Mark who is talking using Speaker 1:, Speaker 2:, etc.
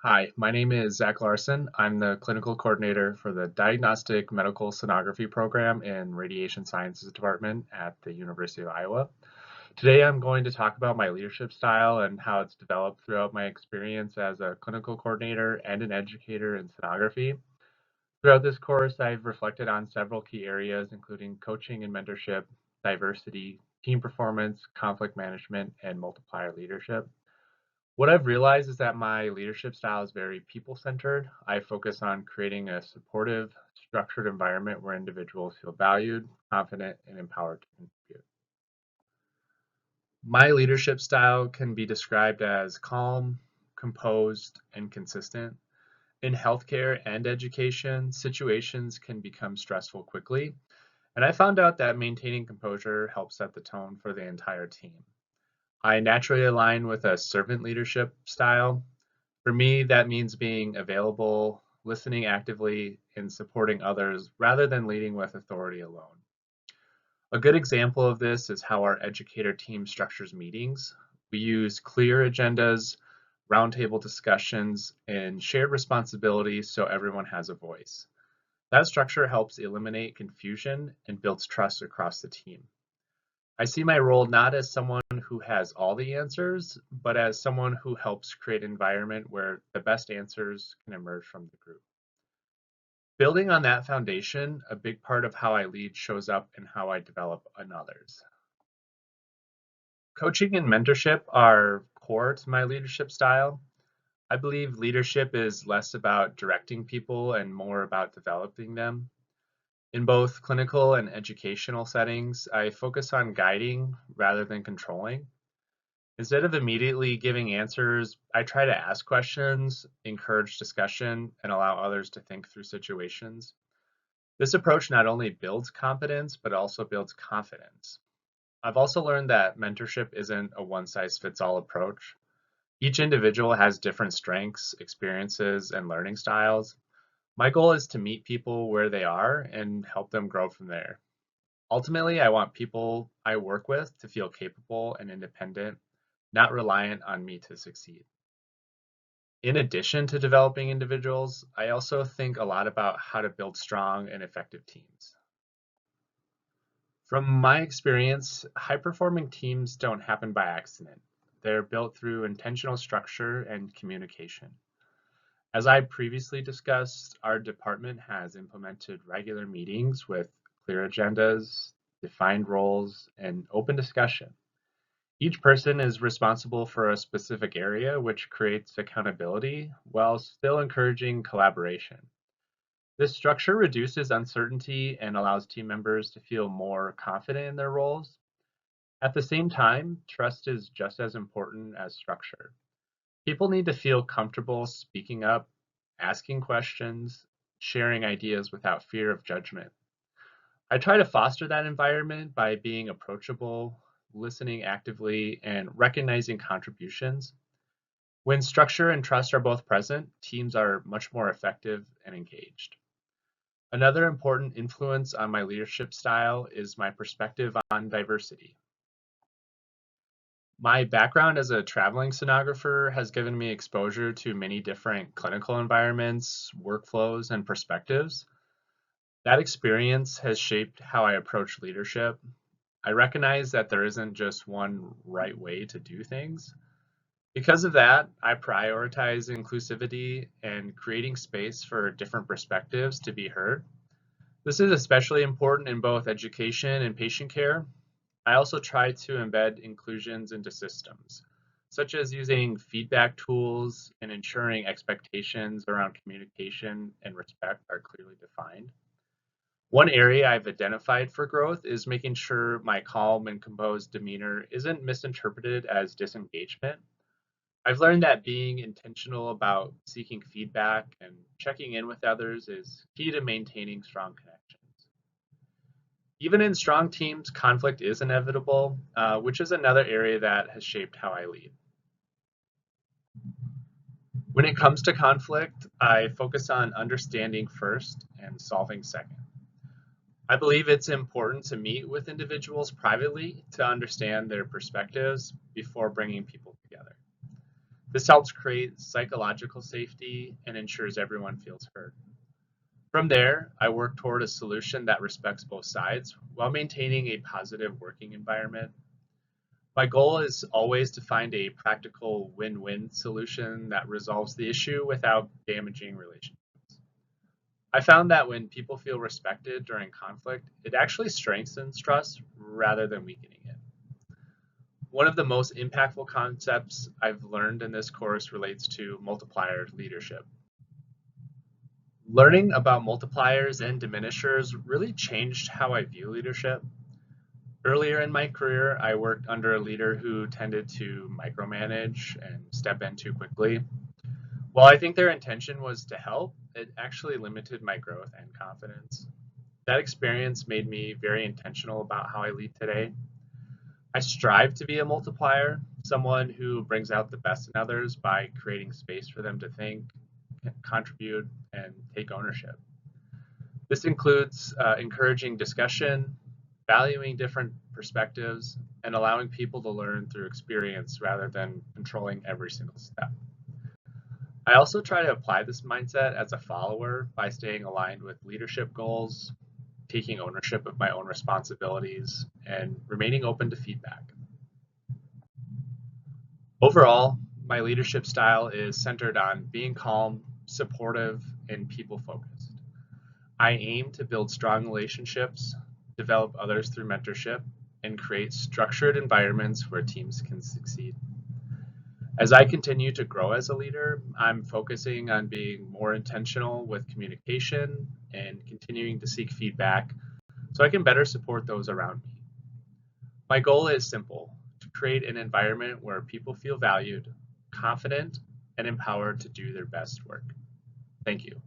Speaker 1: Hi, my name is Zach Larson. I'm the clinical coordinator for the Diagnostic Medical Sonography program in Radiation Sciences Department at the University of Iowa. Today, I'm going to talk about my leadership style and how it's developed throughout my experience as a clinical coordinator and an educator in sonography. Throughout this course, I've reflected on several key areas, including coaching and mentorship, diversity, team performance, conflict management, and multiplier leadership. What I've realized is that my leadership style is very people centered. I focus on creating a supportive, structured environment where individuals feel valued, confident, and empowered to contribute. My leadership style can be described as calm, composed, and consistent. In healthcare and education, situations can become stressful quickly, and I found out that maintaining composure helps set the tone for the entire team. I naturally align with a servant leadership style. For me, that means being available, listening actively, and supporting others rather than leading with authority alone. A good example of this is how our educator team structures meetings. We use clear agendas, roundtable discussions, and shared responsibilities so everyone has a voice. That structure helps eliminate confusion and builds trust across the team. I see my role not as someone who has all the answers, but as someone who helps create an environment where the best answers can emerge from the group. Building on that foundation, a big part of how I lead shows up in how I develop in others. Coaching and mentorship are core to my leadership style. I believe leadership is less about directing people and more about developing them. In both clinical and educational settings, I focus on guiding rather than controlling. Instead of immediately giving answers, I try to ask questions, encourage discussion, and allow others to think through situations. This approach not only builds competence, but also builds confidence. I've also learned that mentorship isn't a one size fits all approach. Each individual has different strengths, experiences, and learning styles. My goal is to meet people where they are and help them grow from there. Ultimately, I want people I work with to feel capable and independent, not reliant on me to succeed. In addition to developing individuals, I also think a lot about how to build strong and effective teams. From my experience, high performing teams don't happen by accident. They're built through intentional structure and communication. As I previously discussed, our department has implemented regular meetings with clear agendas, defined roles, and open discussion. Each person is responsible for a specific area, which creates accountability while still encouraging collaboration. This structure reduces uncertainty and allows team members to feel more confident in their roles. At the same time, trust is just as important as structure. People need to feel comfortable speaking up, asking questions, sharing ideas without fear of judgment. I try to foster that environment by being approachable, listening actively, and recognizing contributions. When structure and trust are both present, teams are much more effective and engaged. Another important influence on my leadership style is my perspective on diversity. My background as a traveling sonographer has given me exposure to many different clinical environments, workflows, and perspectives. That experience has shaped how I approach leadership. I recognize that there isn't just one right way to do things. Because of that, I prioritize inclusivity and creating space for different perspectives to be heard. This is especially important in both education and patient care. I also try to embed inclusions into systems, such as using feedback tools and ensuring expectations around communication and respect are clearly defined. One area I've identified for growth is making sure my calm and composed demeanor isn't misinterpreted as disengagement. I've learned that being intentional about seeking feedback and checking in with others is key to maintaining strong connections. Even in strong teams, conflict is inevitable, which is another area that has shaped how I lead. When it comes to conflict, I focus on understanding first and solving second. I believe it's important to meet with individuals privately to understand their perspectives before bringing people together. This helps create psychological safety and ensures everyone feels heard. From there, I work toward a solution that respects both sides while maintaining a positive working environment. My goal is always to find a practical win-win solution that resolves the issue without damaging relationships. I found that when people feel respected during conflict, it actually strengthens trust rather than weakening it. One of the most impactful concepts I've learned in this course relates to multiplier leadership. Learning about multipliers and diminishers really changed how I view leadership. Earlier in my career, I worked under a leader who tended to micromanage and step in too quickly. While I think their intention was to help, it actually limited my growth and confidence. That experience made me very intentional about how I lead today. I strive to be a multiplier, someone who brings out the best in others by creating space for them to think, contribute, and take ownership. This includes encouraging discussion, valuing different perspectives, and allowing people to learn through experience rather than controlling every single step. I also try to apply this mindset as a follower by staying aligned with leadership goals, taking ownership of my own responsibilities, and remaining open to feedback. Overall, my leadership style is centered on being calm, supportive, and people focused. I aim to build strong relationships, develop others through mentorship, and create structured environments where teams can succeed. As I continue to grow as a leader, I'm focusing on being more intentional with communication and continuing to seek feedback so I can better support those around me. My goal is simple: to create an environment where people feel valued, confident, and empowered to do their best work. Thank you.